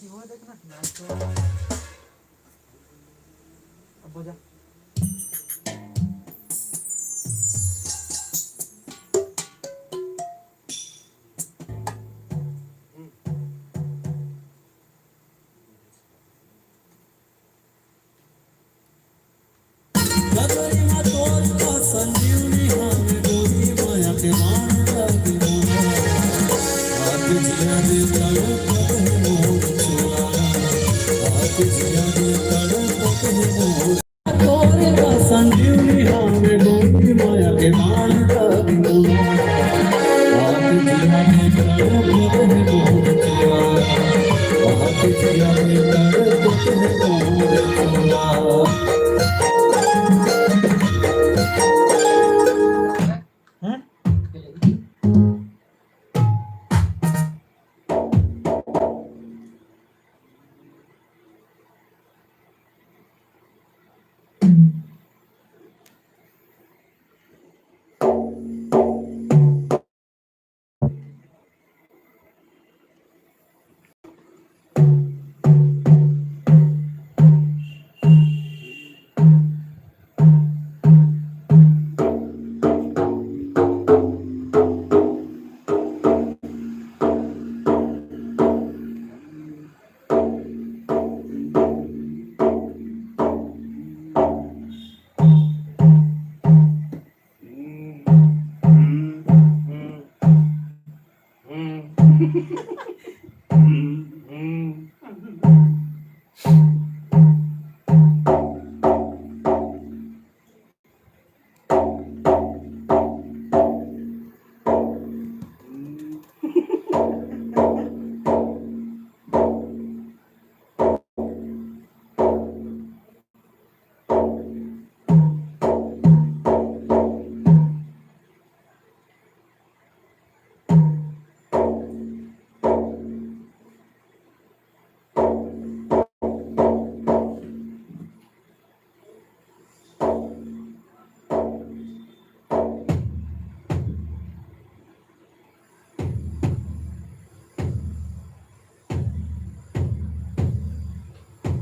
हो देख ना तो अब हो जा संजीवनी हमें गोरी माया के मानता की मोना आप जिया दे तड़प मोर छोड़ा आप जिया दे तड़प मोर गोरी मा संजीवनी हमें गोरी माया के मानता की मोना आप जिया दे तड़प मोर छोड़ा आप जिया दे तड़प मोर छोड़ा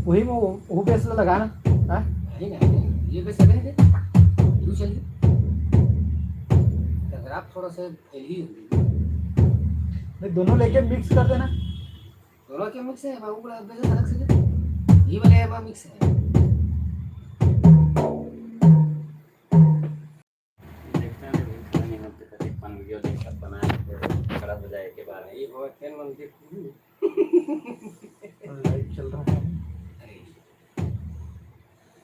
वही में वो बेस लगा ना हाँ ये बेस लगे थे यूँ चलिए अगर आप थोड़ा सा फैली नहीं दोनों लेके मिक्स कर देना दोनों के मिक्स है बाबू का बेस अलग से ये वाले है मिक्स है देखना नहीं होते कभी फन वीडियो देखकर बनाए खराब हो जाए के बाद ये बहुत फैन मन के लाइव चल रहा है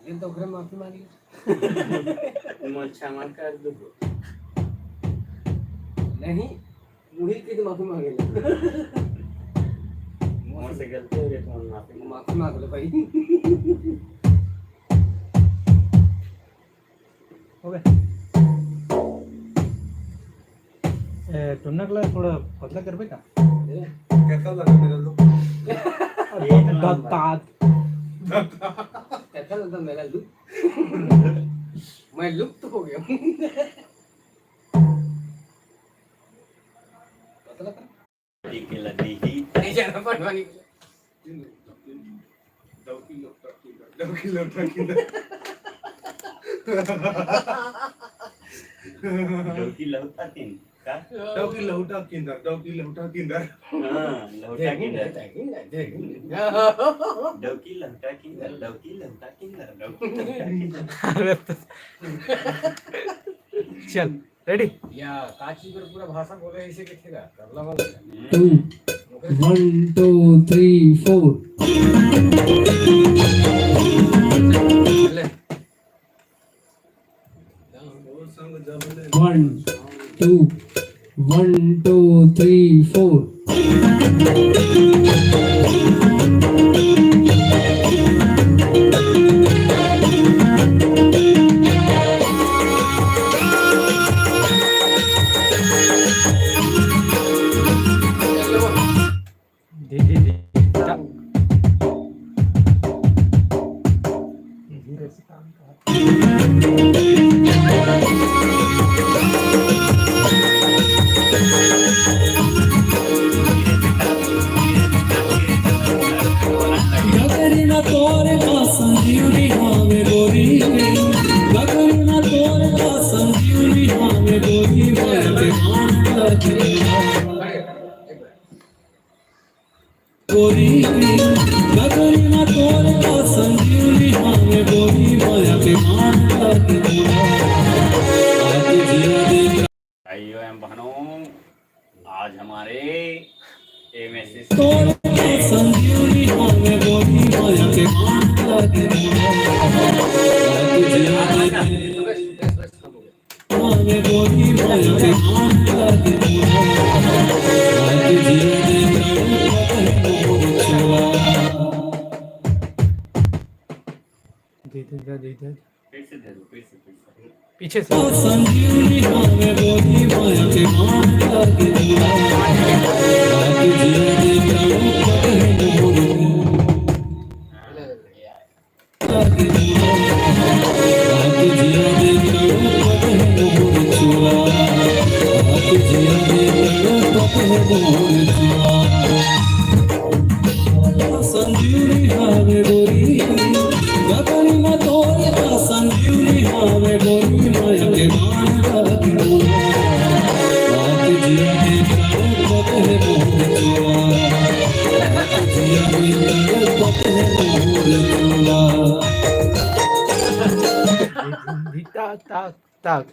ये तो घर माफी मांगी मोछा मार कर दो नहीं मुझे की माफी मांगे मुंह से गलती हो गई तो माफी मांग लो भाई हो गया टुन्ना कलर थोड़ा पतला कर बेटा कैसा लगा मेरा लुक कैसा लगता मेरा लुक मैं लुक तो हो गया पतला कर ठीक है लगी ही नहीं जाना पड़वानी दो किलो टकीला डोकी लौटा तीन का दो किलो टकीला हां लौटा किंदर डोकी लौटा किंदर चल रेडी या काची पर पूरा भाषा बोले ऐसे किथेगा करला 2 1 2 3 4 ले 1 2 1 2 3 4 धीरे से काम कर गोरी गगरी ना तोरे का संजीवनी हमें गोरी माया के मान लागे आज जिया दे भाइयों एवं बहनों, आज हमारे एमएससी तोरे का संजीवनी हमें गोरी माया के मान लागे आज जिया दे हमें गोरी माया के मान लागे आज जिया दे फिर से दे दो, फिर से पीछे से संजीवनी हमें गोरी माया के मान लागे आज जिया दे संजीवनी हमें गोरी गगरी में तोरे का संजीवनी हमें गोरी माया के मान लागे आज जिया दे पते मोर जिया दे पते मोर ताक ताक ताक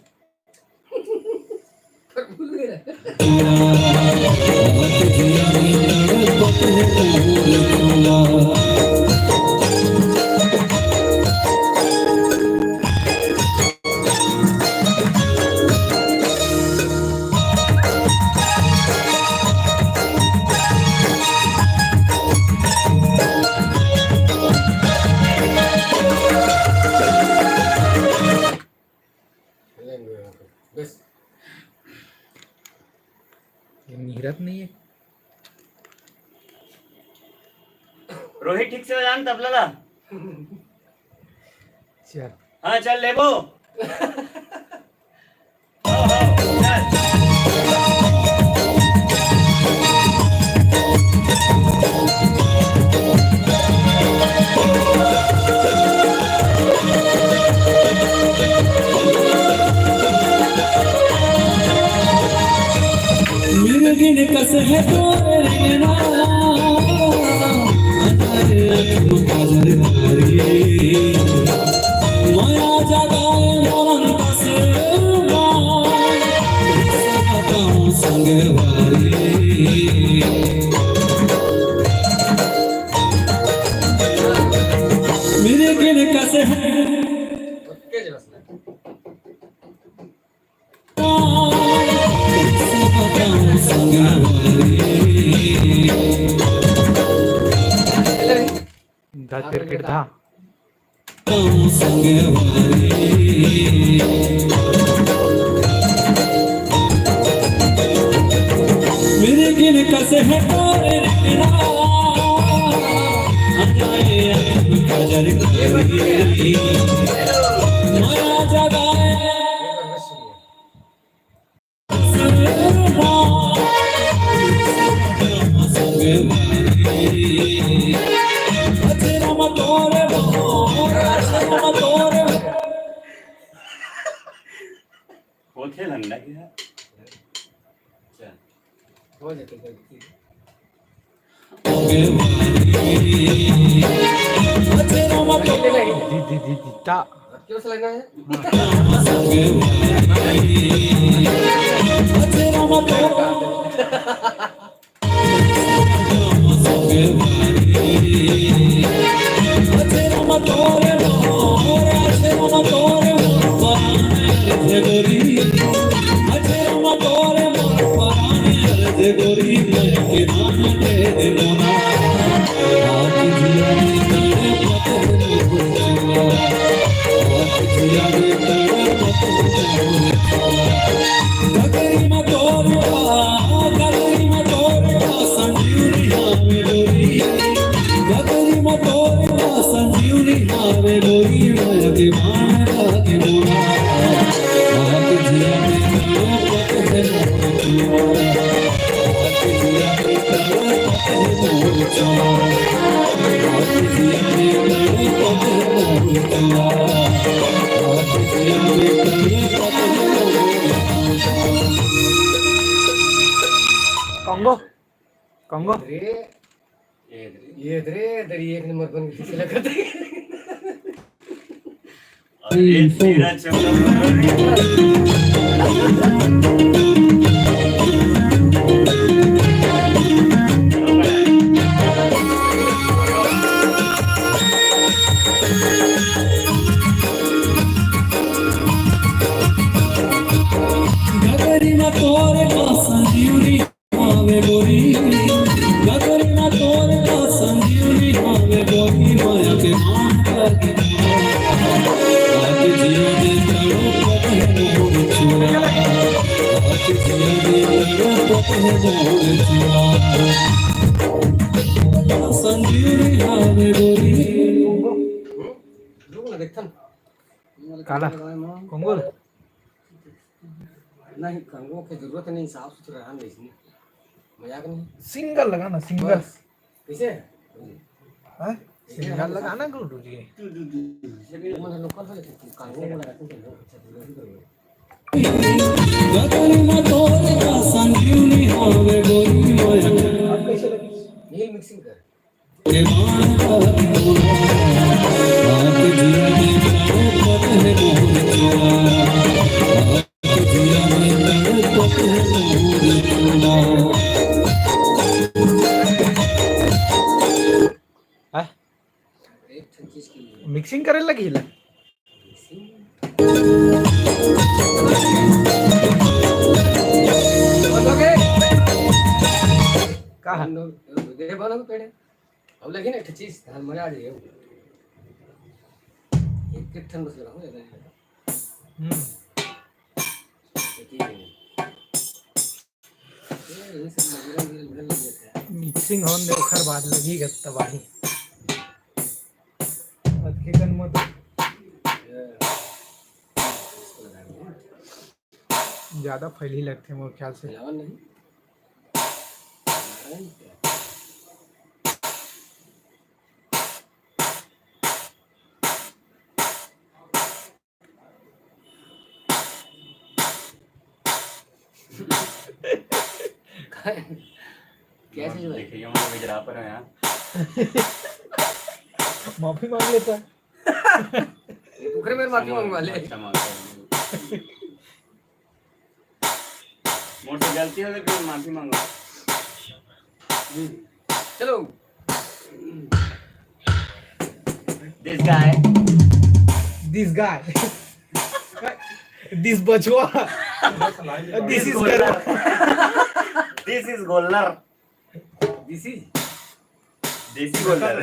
ये नीरत नहीं है। रोहित ठीक से बजान तबला। चल हाँ चल लेबो। मिर्गिन कस है तोरे रंगना अंधारे अखियों काजल मारी माया जगाए मोरन कस गाऊं संग वारी मिर्गिन कस है धा क्रिकेट धा मेरे गिन कसे है तोरे रंगना अंधारे अखियों काजल मारी माया जगाए वो खेलन लगे यार। चल हो जाते हैं। दी दी दी दी ता क्यों से लगा है? कॉन्गो कॉन्गो ये दरे एक नंबर बन के चला करते ये तेरा गगरिना तोरे का संजीवनी हावे गोरी गगरिना तोरे का संजीवनी हावे गोरी माया के मान करके आके जिया दे करो पते मोर चुरा आके जिया दे करो पते मोर चुरा संजीवनी हावे गोरी लोग ना देखथन काला कॉन्गो नहीं कंगो की जरूरत नहीं साफ सुथरा रहना इसमें मजाक नहीं सिंगल लगाना सिंगल कैसे हाँ सिंगल लगाना गुड्डू जी मैंने लोकल वाले कंगो को लगाते हैं गगरिना तोरे का संजीवनी हावे गोरी माया नील मिक्सिंग कर के मान करके आके जिया दे करो पते मोर चुरा आके जिया दे करो पते मोर चुरा एक चीज की मिक्सिंग करे लगी ला ओके कहा दे बनो पेड़े अब लगी ना चीज धान मजा आ जाएगा एक कितन बस लगा हूं ये सब मजा मिल जाता है मिक्सिंग होने दे ओखर बाद लगी गत तबाही अतकेकन मत ज्यादा फैली लगते हैं मोर ख्याल से लावन नहीं क्या चीज भाई देखिए हम गुजरात पर हैं यार माफी मांग लेता है टुकड़े में माफी मांगवा ले अच्छा मांगता हूँ मोर से गलती हो गई तो माफी मांगो चलो this guy this guy this बचवा this is girl this is गोलनर दिसी देसी गोलनर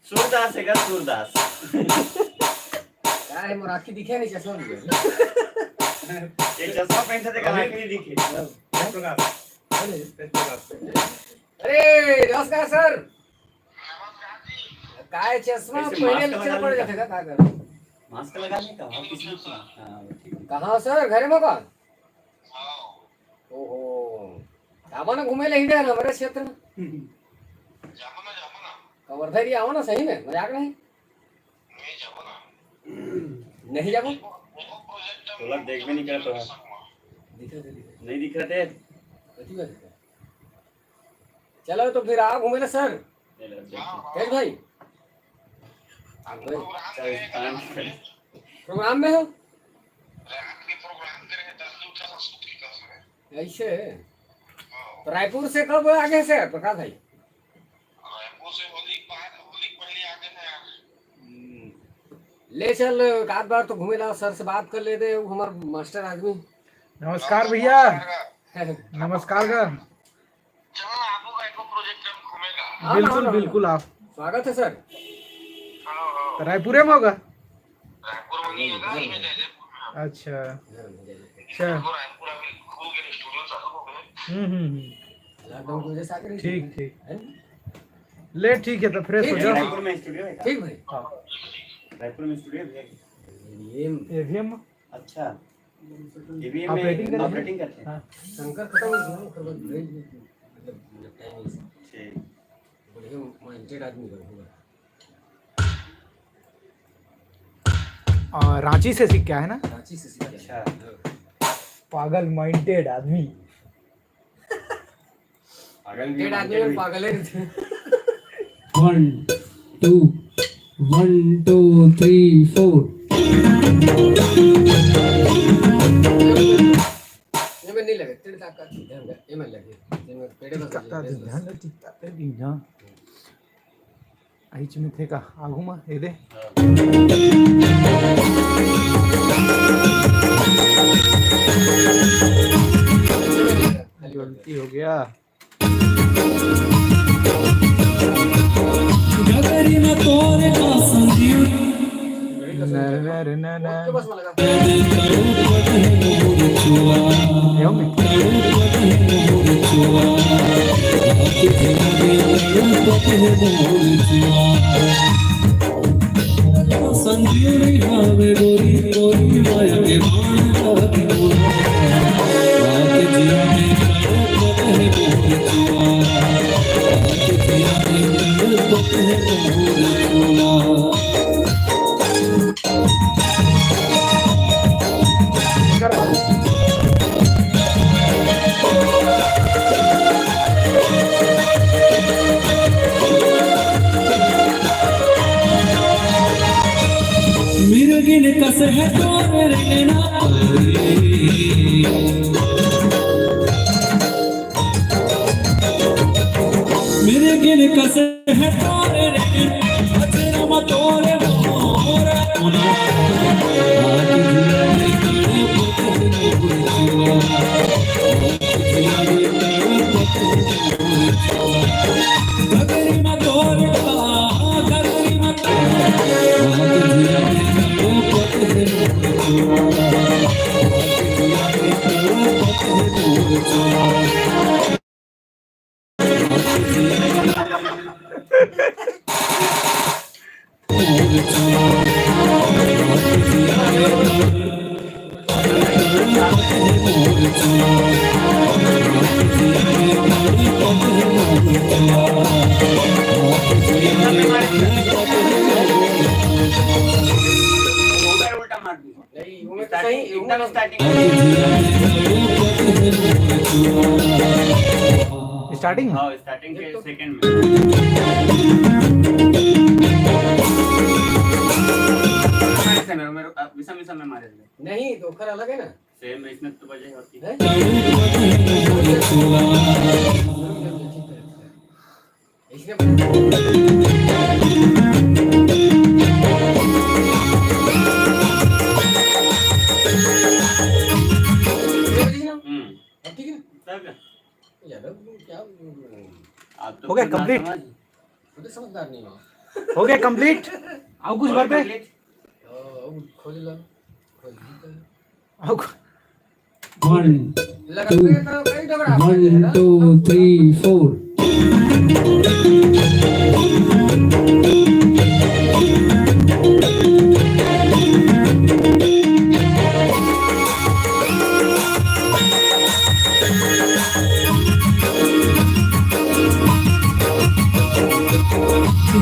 सूरदास है क्या सूरदास यार मोर आंखें दिखे नहीं चश्मा भी ये चश्मा पहनते थे कहाँ के दिखे अरे नमस्कार सर काय चश्मा ऐसे पहले मास्क नीचे लगा पड़ लेगा। जाते का कर मास्क लगा ले का किसी ने हाँ ठीक है कहाँ सर घरे में कौन ओहो आवा ना घूमे ले हिंडे हमारे क्षेत्र में कवर्धा आओ ना सही में मजाक नहीं नहीं जाबो तो लग देख भी नहीं कर तो नहीं दिख रहे थे कथी बात है? चलो तो फिर आओ घूमे ले सर ले लो, देखिए। तेज भाई प्रोग्राम में हो ऐसे तो रायपुर से कब आगे से प्रकाश भाई ले चल एक बार तो घूमे ला सर से बात कर ले दे वो हमार मास्टर आदमी नमस्कार भैया नमस्कार कर बिल्कुल बिल्कुल आप स्वागत है सर रायपुरे में होगा अच्छा अच्छा लॉकडाउन की वजह से आके नहीं ठीक ठीक है? ले ठीक है तो फ्रेश हो ठीक, जाओ रायपुर में स्टूडियो है ठीक भाई हाँ रायपुर में स्टूडियो है ये एवीएम अच्छा ईवीएम ऑपरेटिंग में करेंगे? ऑपरेटिंग करते हैं हाँ शंकर खत्म हो गया फिर बाद भेज देते मतलब टाइम से ठीक बढ़िया माइंडेड आदमी होगा और रांची से सीख के आया है ना रांची से सीखा अच्छा। पागल माइंडेड आदमी पागल भी डेढ़ आदमी में पागल है 1 2 1 2 3 4 ये में नहीं लगे तेरे ताकत ध्यान दे ये में लगे ये में पेड़े बस ध्यान टिकता दीना आईच में थे का आगू में ये दे गलती हो गया गगरी में तोरे का संजीव तो बस में लगा यो में संजीवनी भावे गोरी गोरी माया के बाण लागी मोरा आके जिया में पत है मोर चुआ आके जिया में पत है मोर चुआ मिर्गिन कस है तोरे रहना मिर्गिन कस है तोरे रहना अचरा मा तोरे मोर गगरी मा तोरे गगरी मा उल्टा मार दी नहीं वो में सही एकदम स्टार्टिंग स्टार्टिंग हाँ स्टार्टिंग के सेकंड में मेरे विषम विषम में मारे थे नहीं तो खरा अलग है ना सेम इसमें तो बजे होती है है इसने ठीक है तब यार क्या आप तो हो गया कंप्लीट तो समझदार नहीं हो हो गया कंप्लीट आओ कुछ बात पे खोज लो आओ 1 लगा तो कई डबरा 1 2 3 4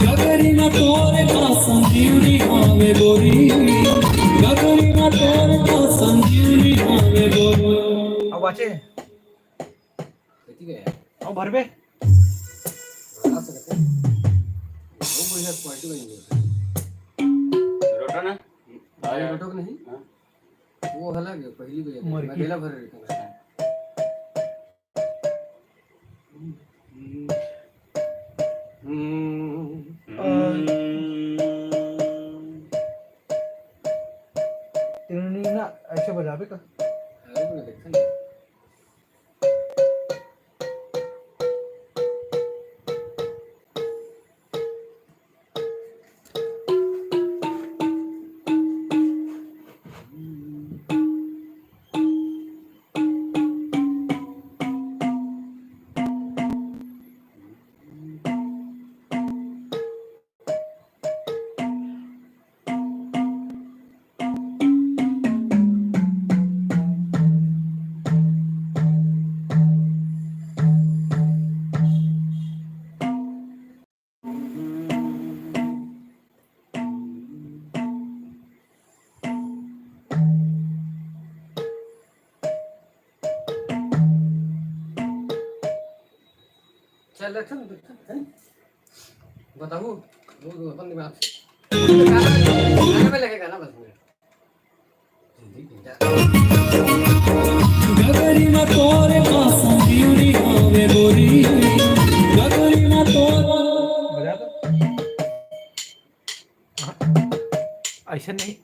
गगरी में तोरे का संजीवनी भावे गोरी गगरी में तोरे का संजीवनी भावे गोरी आओ बाचे ठीक है आओ भर पे आ सकते हैं वो बढ़िया क्वालिटी बन गई रोटा ना भाई रोटो नहीं हाँ। वो अलग है पहली भी मर मैं की। बेला भर रहा ना ऐसे बजा पे का अरे मैंने देखा नहीं चल अच्छा बताओ वो अपन दिमाग से गाना पे लगेगा ना बस में गगरी में तोरे पास ब्यूटी आवे गोरी गगरी में तोरे बजा दो। हाँ, ऐसा नहीं।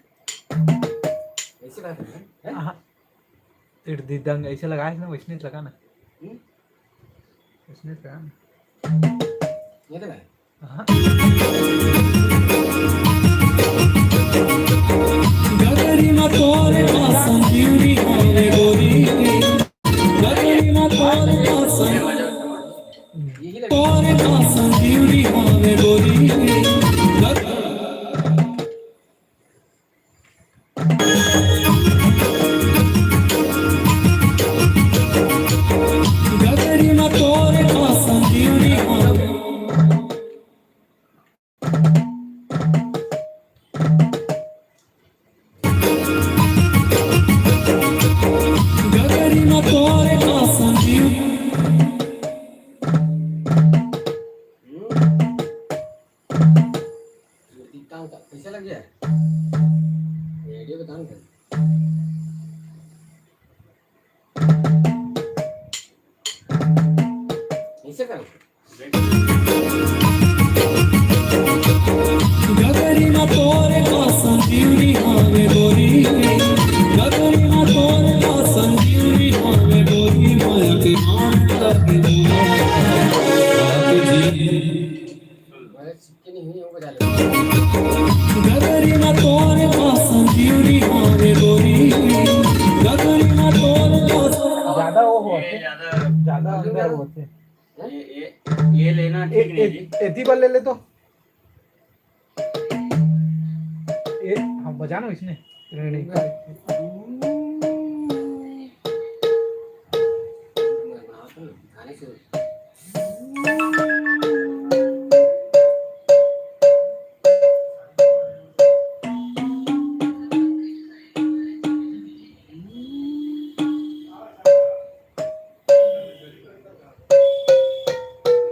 ऐसी बात है हाँ, दंग ऐसे लगाए ना, वैसने लगाना, वैसने लगाना। ये तो है हाँ, गगरी में तोरे पास ब्यूटी आवे गोरी गगरी में तोरे पास यही लगे तोरे पास ब्यूटी आवे गोरी गगरी में तोरे पास ब्यूटी आवे गगरी में तोरे पास ब्यूटी दिखता हूँ कैसे लग गया रेडियो बताऊँ क्या ऐसे करो गगरी में तोरे पास ब्यूटी आवे गोरी गगरी में तोरे पास ब्यूटी आवे गोरी माया के मान लगे मैं सिक्के नहीं हुई वो बजा ले गगरी में तोरे पास ब्यूटी आवे गोरी गगरी में तोरे पास ज्यादा वो ये होते, ज्यादा ज्यादा अंदर होते। ये लेना ठीक नहीं जी। एती पर ले ले तो ये हम बजाना इसने रेडी।